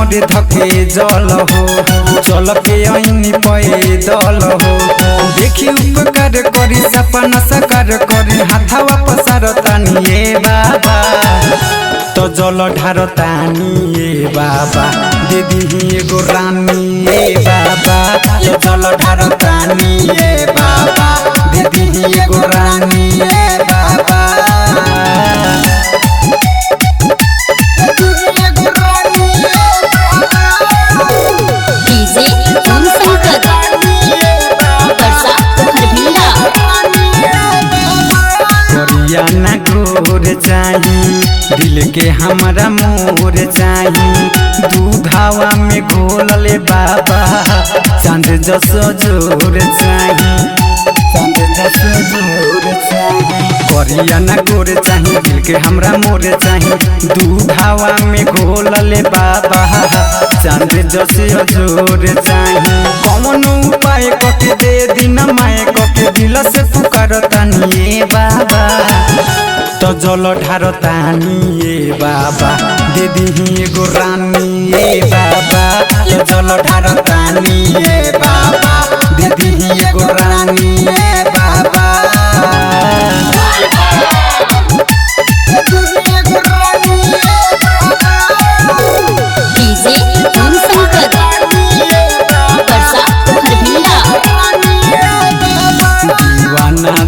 मोरे धके जल हो चल के ऐनी पैदल हो देखी उपकार करी सपना साकार करी हाथवा पसार तानिए बाबा तो जल ढार तानिए बाबा दे दिही एगो रानी ए बाबा तो जल ढार तानिए बाबा दे दिही एगो रानी ए बाबा ना गोर चाही दिल के हमारा मोर चाही दूधावा में घोलले बाबा चांद जसो जोर चाही चांद जसो जोर चाही करिया ना गोर चाही दिल के हमरा मोर चाही दूधावा में घोलले बाबा चांद जसो जोर चाही कौन उपाय कके दे दिन माए कके दिल से पुकार तानिए बाबा तो जल ढार तानिए बाबा दे दिही एगो रानी ए बाबा तो जल ढार तानिए बाबा दे दिही एगो रानी ए बाबा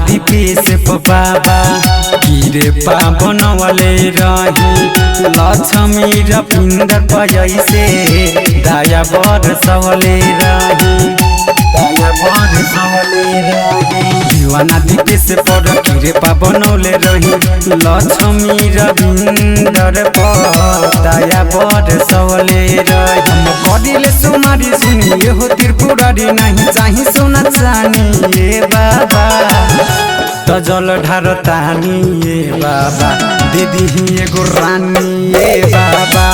दीपेश बाबा गिरे पावन वाले रही लक्ष्मी रविंदर पैसे दया बर सवले रही दया बर सवले रही दीवाना दीपेश पर गिरे पावन वाले रही लक्ष्मी रविंदर पर दया बर सवले रही हम करिले सुमारी सुनिए हो त्रिपुरारी नहीं चाही सोना चानी ए बाबा तो जल ढार तानिए बाबा दे दिही एगो रानी ए बाबा